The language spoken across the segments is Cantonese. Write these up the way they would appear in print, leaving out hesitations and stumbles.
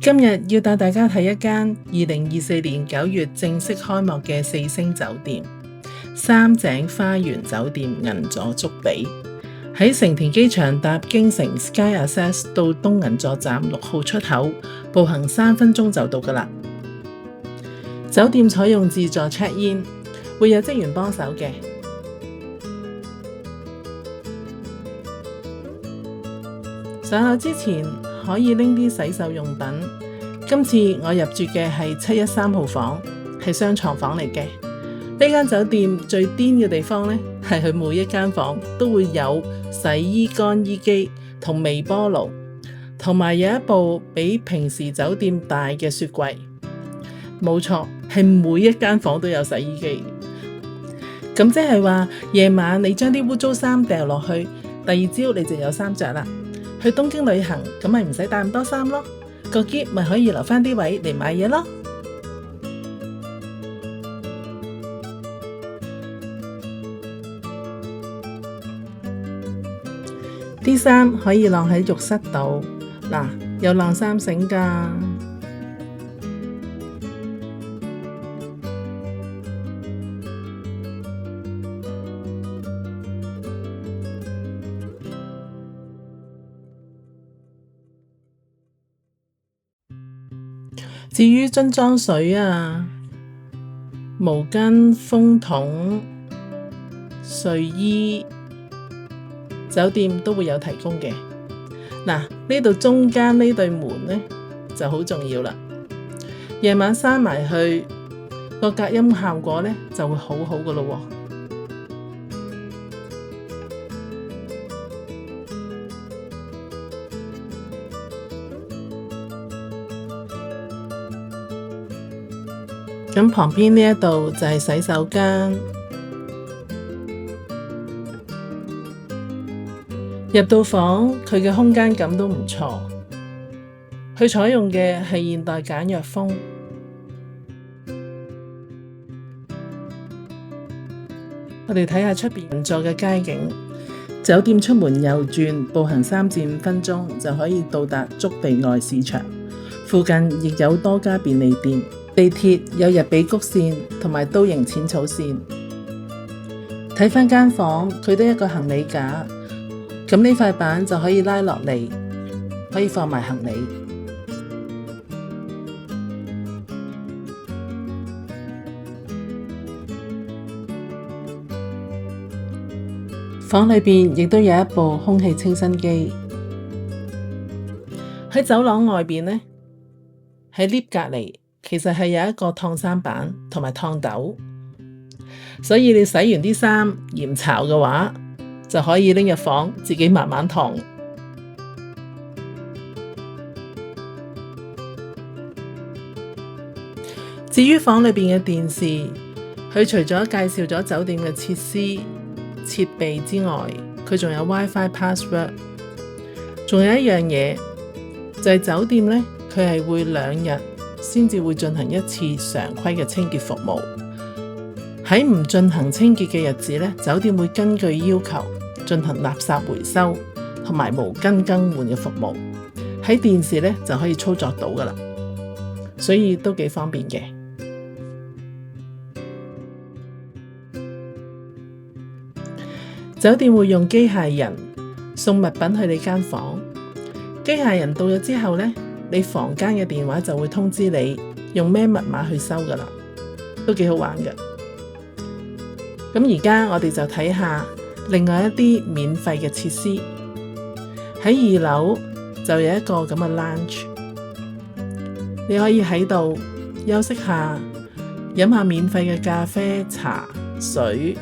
今日要帶大家睇一間2024年9月正式開幕嘅4星酒店——三井花園酒店銀座築比，喺成田機場搭京成 Sky Access 到東銀座站6號出口，步行3分鐘就到㗎喇。酒店採用自助 check-in， 會有職員幫手嘅。上樓之前可以拎啲洗手用品。今次我入住嘅係713號房，係雙床房嚟嘅。呢間酒店最癲嘅地方呢，係佢每一間房都會有洗衣乾衣機同微波爐，同埋有一部比平時酒店大嘅雪櫃。冇錯，係每一間房都有洗衣機。咁即係話夜晚你將啲污糟衫掉落去，第二朝你就有衫着啦。去東京旅行咁咪唔使帶咁多衫咯，個篋咪可以留返啲位嚟買嘢咯。啲衫可以晾喺浴室度，嗱，有晾衫繩㗎。至於樽裝水啊、毛巾、風筒、睡衣，酒店都會有提供嘅。嗱，呢度中間呢對門呢就好重要啦。夜晚閂埋去，個隔音效果呢就會好好㗎咯喎。咁旁邊呢一度就係洗手間，入到房佢嘅空間感都唔錯，佢採用嘅係現代簡約風。我哋睇下出邊銀座嘅街景，酒店出門右轉，步行3至5分鐘就可以到達築地外市場，附近亦有多家便利店。地鐵有日比谷線同埋都營淺草線。睇返間房，佢都一個行李架，咁呢塊板就可以拉落嚟，可以放埋行李。房裏邊亦都有一部空氣清新機。喺走廊外邊呢，喺 lift 隔離。其實係有一個燙衫板同埋燙斗，所以你洗完啲衫嫌潮嘅話，就可以拎入房自己慢慢燙。至於房裏邊嘅電視，佢除咗介紹咗酒店嘅設施設備之外，佢仲有 WiFi password。仲有一樣嘢就係酒店呢，佢係會2日先至會進行一次常規嘅清潔服務。喺唔進行清潔嘅日子呢，酒店會根據要求進行垃圾回收同埋毛巾更換嘅服務。喺電視呢就可以操作到㗎喇，所以都幾方便嘅。酒店會用機械人送物品去你間房，機械人到咗之後呢，你房間嘅電話就會通知你用咩密碼去收㗎喇，都幾好玩嘅。咁而家我哋就睇下另外一啲免費嘅設施。喺2樓就有一個咁嘅 lounge， 你可以喺度休息下，飲下免費嘅咖啡、茶、水，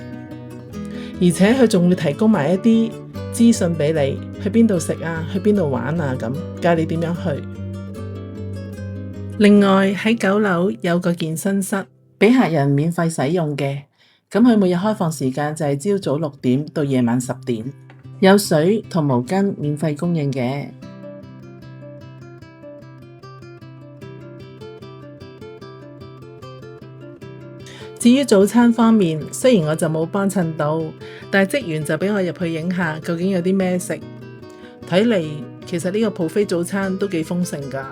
而且佢仲會提供埋一啲資訊俾你，去邊度食啊，去邊度玩啊，咁教你點樣去。另外喺9樓有個健身室，俾客人免費使用嘅。咁佢每日開放時間就係朝早6點到夜晚10點，有水同毛巾免費供應嘅。至於早餐方面，雖然我就冇幫襯到，但係職員就俾我入去影下究竟有啲咩食。睇嚟其實呢個 buffet 早餐都幾豐盛㗎。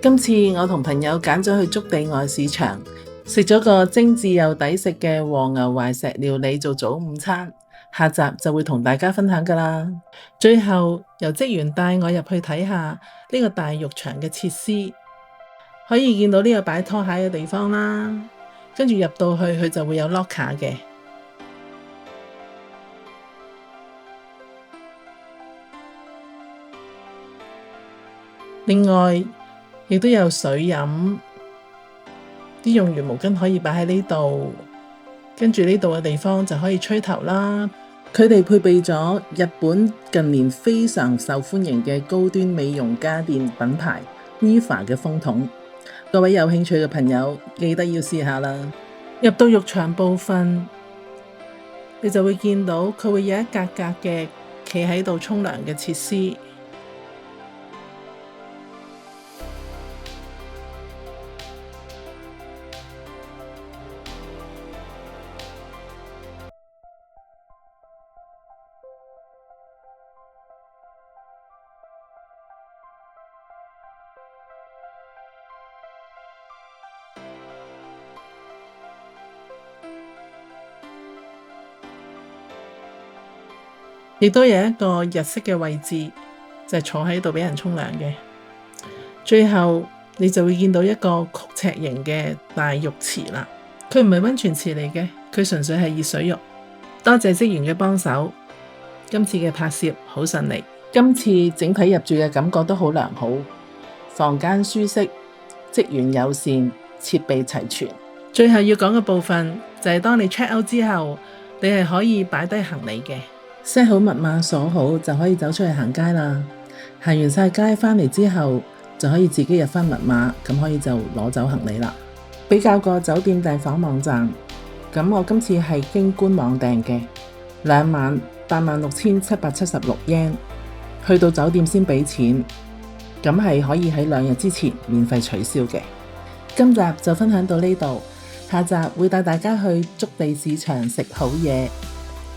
今次我同朋友揀咗去築地外市場，食咗個精緻又抵食嘅和牛懷石料理做早午餐。下集就會同大家分享㗎喇。最後由職員帶我入去睇下呢個大浴場嘅設施，可以見到呢個擺拖鞋嘅地方啦。跟住入到去，佢就會有 locker 嘅。另外亦都有水飲，啲用完毛巾可以擺喺呢度。跟住呢度嘅地方就可以吹頭啦。佢哋配備咗日本近年非常受歡迎嘅高端美容家電品牌 Riva 嘅風筒。各位有興趣嘅朋友記得要試下啦。入到浴場部分，你就會見到佢會有一格格嘅企喺度沖涼嘅設施。亦都有一個日式嘅位置，就係坐喺度俾人沖涼嘅。最後你就會見到一個曲尺形嘅大浴池啦。佢唔係溫泉池嚟嘅，佢純粹係熱水浴。多謝職員嘅幫手，今次嘅拍攝好順利。今次整體入住嘅感覺都好良好，房間舒適，職員友善，設備齊全。最後要講嘅部分就係當你 check out 之後，你係可以擺低行李嘅。set 好密碼鎖好就可以走出去行街啦。行完晒街返嚟之後就可以自己入返密碼，咁可以就攞走行李啦。比較過酒店訂房網站，咁我今次係經官網訂嘅，2晚86,776 yen， 去到酒店先俾錢，咁係可以喺2日之前免費取消嘅。今集就分享到呢度，下集會帶大家去築地市場食好嘢。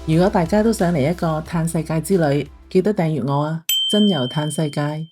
如果大家都想嚟一個嘆世界之旅，記得訂閱我啊！真遊嘆世界。